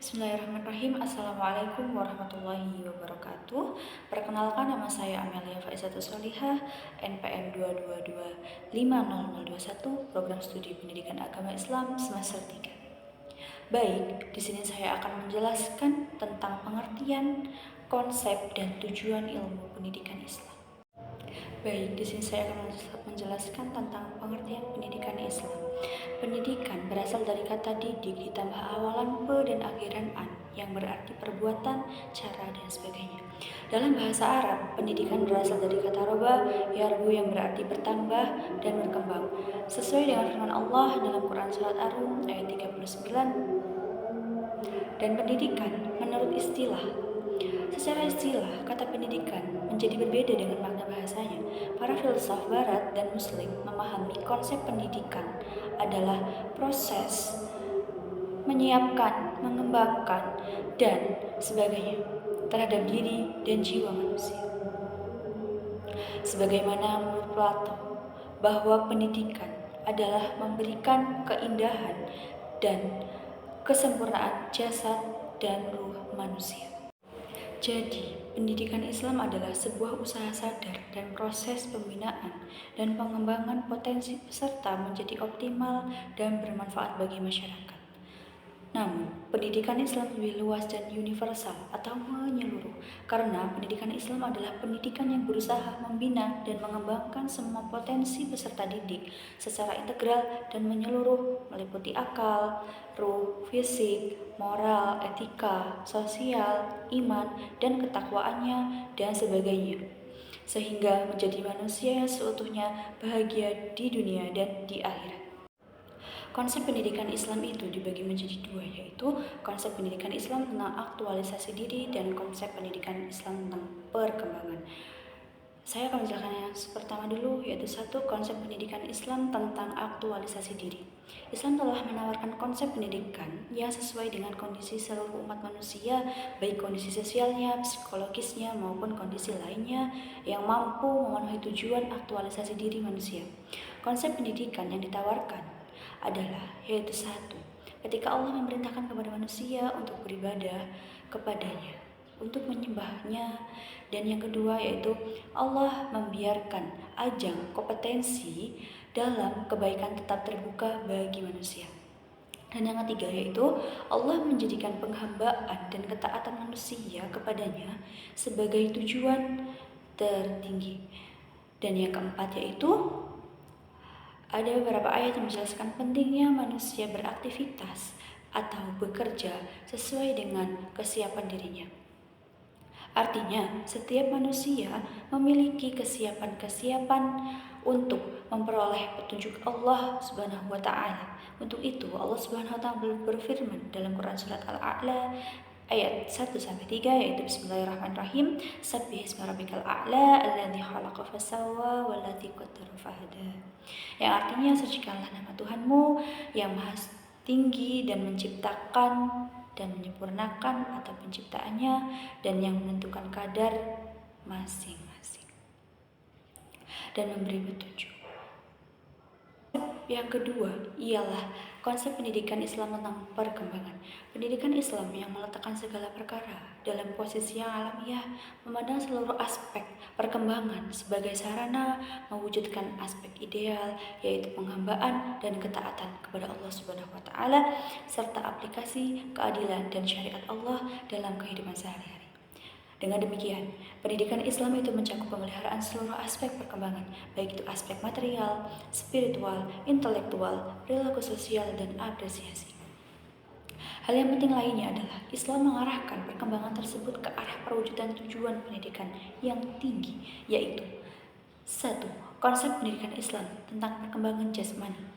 Bismillahirrahmanirrahim. Assalamualaikum warahmatullahi wabarakatuh. Perkenalkan, nama saya Amelia Faizatul Solihah, NPM 222500021, Program Studi Pendidikan Agama Islam semester 3. Baik, di sini saya akan menjelaskan tentang pengertian, konsep, dan tujuan ilmu pendidikan Islam. Baik, di sini saya akan menjelaskan tentang pengertian pendidikan Islam. Pendidikan berasal dari kata didik ditambah awalan pe dan akhiran an, yang berarti perbuatan, cara, dan sebagainya. Dalam bahasa Arab, pendidikan berasal dari kata roba, yarbu, yang berarti bertambah dan berkembang. Sesuai dengan firman Allah dalam Quran Surat Ar-Rum ayat 39, dan pendidikan menurut istilah. Secara istilah, kata pendidikan menjadi berbeda dengan makna bahasanya. Para filsuf barat dan muslim memahami konsep pendidikan adalah proses menyiapkan, mengembangkan, dan sebagainya terhadap diri dan jiwa manusia. Sebagaimana menurut Plato, bahwa pendidikan adalah memberikan keindahan dan kesempurnaan jasad dan ruh manusia. Jadi, pendidikan Islam adalah sebuah usaha sadar dan proses pembinaan dan pengembangan potensi peserta menjadi optimal dan bermanfaat bagi masyarakat. Namun, pendidikan Islam lebih luas dan universal atau menyeluruh, karena pendidikan Islam adalah pendidikan yang berusaha membina dan mengembangkan semua potensi peserta didik secara integral dan menyeluruh, meliputi akal, ruh, fisik, moral, etika, sosial, iman, dan ketakwaannya, dan sebagainya, sehingga menjadi manusia yang seutuhnya bahagia di dunia dan di akhirat. Konsep pendidikan Islam itu dibagi menjadi dua, yaitu konsep pendidikan Islam tentang aktualisasi diri dan konsep pendidikan Islam tentang perkembangan. Saya akan menjelaskan yang pertama dulu, yaitu satu, konsep pendidikan Islam tentang aktualisasi diri. Islam telah menawarkan konsep pendidikan yang sesuai dengan kondisi seluruh umat manusia, baik kondisi sosialnya, psikologisnya, maupun kondisi lainnya yang mampu memenuhi tujuan aktualisasi diri manusia. Konsep pendidikan yang ditawarkan adalah, yaitu satu, ketika Allah memerintahkan kepada manusia untuk beribadah kepadanya, untuk menyembahnya, dan yang kedua yaitu Allah membiarkan ajang kompetensi dalam kebaikan tetap terbuka bagi manusia. Dan yang ketiga yaitu Allah menjadikan penghambaan dan ketaatan manusia kepadanya sebagai tujuan tertinggi. Dan yang keempat yaitu ada beberapa ayat yang menjelaskan pentingnya manusia beraktivitas atau bekerja sesuai dengan kesiapan dirinya. Artinya, setiap manusia memiliki kesiapan-kesiapan untuk memperoleh petunjuk Allah Subhanahu wa taala. Untuk itu, Allah Subhanahu wa taala berfirman dalam Quran surat Al-A'la ayat 1-3, yaitu Bismillahirrahmanirrahim, Sabbihisma rabbikal a'la alladzi khalaqa fasawwa walladzi qaddara fahada. Yang artinya, sucikanlah nama Tuhanmu yang maha tinggi dan menciptakan dan menyempurnakan atau penciptaannya dan yang menentukan kadar masing-masing dan memberi petunjuk. Yang kedua ialah konsep pendidikan Islam tentang perkembangan. Pendidikan Islam yang meletakkan segala perkara dalam posisi yang alamiah, memandang seluruh aspek perkembangan sebagai sarana mewujudkan aspek ideal, yaitu penghambaan dan ketaatan kepada Allah Subhanahu wa taala serta aplikasi keadilan dan syariat Allah dalam kehidupan sehari-hari. Dengan demikian, pendidikan Islam itu mencakup pemeliharaan seluruh aspek perkembangan, baik itu aspek material, spiritual, intelektual, perilaku sosial, dan apresiasi. Hal yang penting lainnya adalah Islam mengarahkan perkembangan tersebut ke arah perwujudan tujuan pendidikan yang tinggi, yaitu 1. Konsep pendidikan Islam tentang perkembangan jasmani.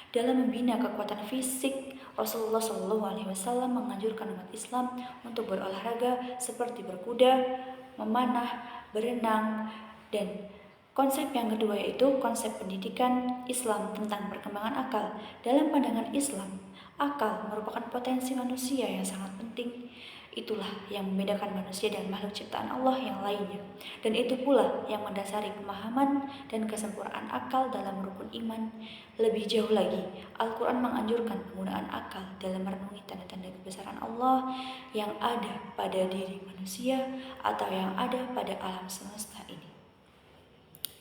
Dalam membina kekuatan fisik, Rasulullah SAW menganjurkan umat Islam untuk berolahraga seperti berkuda, memanah, berenang, dan konsep yang kedua yaitu konsep pendidikan Islam tentang perkembangan akal. Dalam pandangan Islam, akal merupakan potensi manusia yang sangat penting. Itulah yang membedakan manusia dan makhluk ciptaan Allah yang lainnya. Dan itu pula yang mendasari pemahaman dan kesempurnaan akal dalam rukun iman. Lebih jauh lagi, Al-Quran menganjurkan penggunaan akal dalam merenungi tanda-tanda kebesaran Allah yang ada pada diri manusia atau yang ada pada alam semesta ini.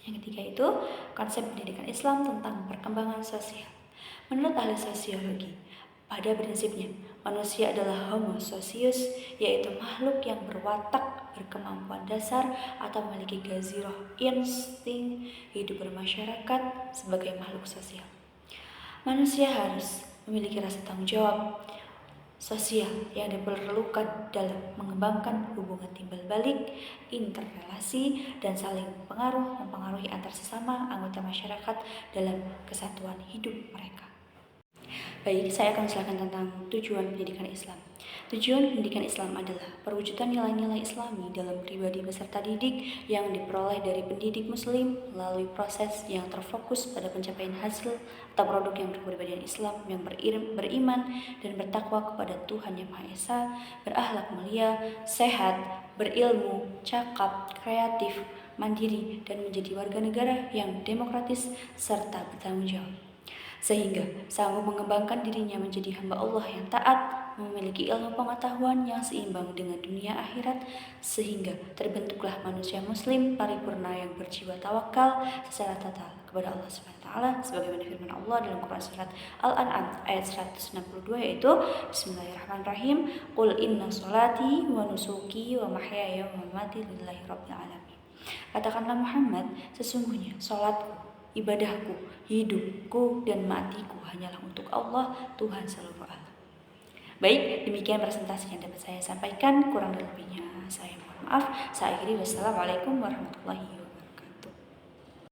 Yang ketiga itu konsep pendidikan Islam tentang perkembangan sosial. Menurut ahli sosiologi, pada prinsipnya manusia adalah homo socius, yaitu makhluk yang berwatak, berkemampuan dasar atau memiliki gaziroh insting hidup bermasyarakat sebagai makhluk sosial. Manusia harus memiliki rasa tanggung jawab sosial yang diperlukan dalam mengembangkan hubungan timbal balik, interrelasi, dan saling mempengaruhi antar sesama anggota masyarakat dalam kesatuan hidup mereka. Baik, saya akan menjelaskan tentang tujuan pendidikan Islam. Tujuan pendidikan Islam adalah perwujudan nilai-nilai Islami dalam pribadi peserta didik yang diperoleh dari pendidik Muslim melalui proses yang terfokus pada pencapaian hasil atau produk yang berkepribadian Islam yang beriman dan bertakwa kepada Tuhan Yang Maha Esa, berakhlak mulia, sehat, berilmu, cakap, kreatif, mandiri, dan menjadi warga negara yang demokratis serta bertanggung jawab, sehingga sanggup mengembangkan dirinya menjadi hamba Allah yang taat, memiliki ilmu pengetahuan yang seimbang dengan dunia akhirat, sehingga terbentuklah manusia muslim paripurna yang berjiwa tawakal secara total kepada Allah SWT, sebagaimana firman Allah dalam Quran surat Al-An'am ayat 162, yaitu Bismillahirrahmanirrahim, Qul inna sholati wa nusuki wa mahyaya wa mamati lillahi rabbil alamin. Katakanlah Muhammad, sesungguhnya sholatku, ibadahku, hidupku, dan matiku hanyalah untuk Allah, Tuhan seluruh alam. Baik, demikian presentasi yang dapat saya sampaikan. Kurang lebihnya saya mohon maaf. Saya akhiri. Wassalamualaikum warahmatullahi wabarakatuh.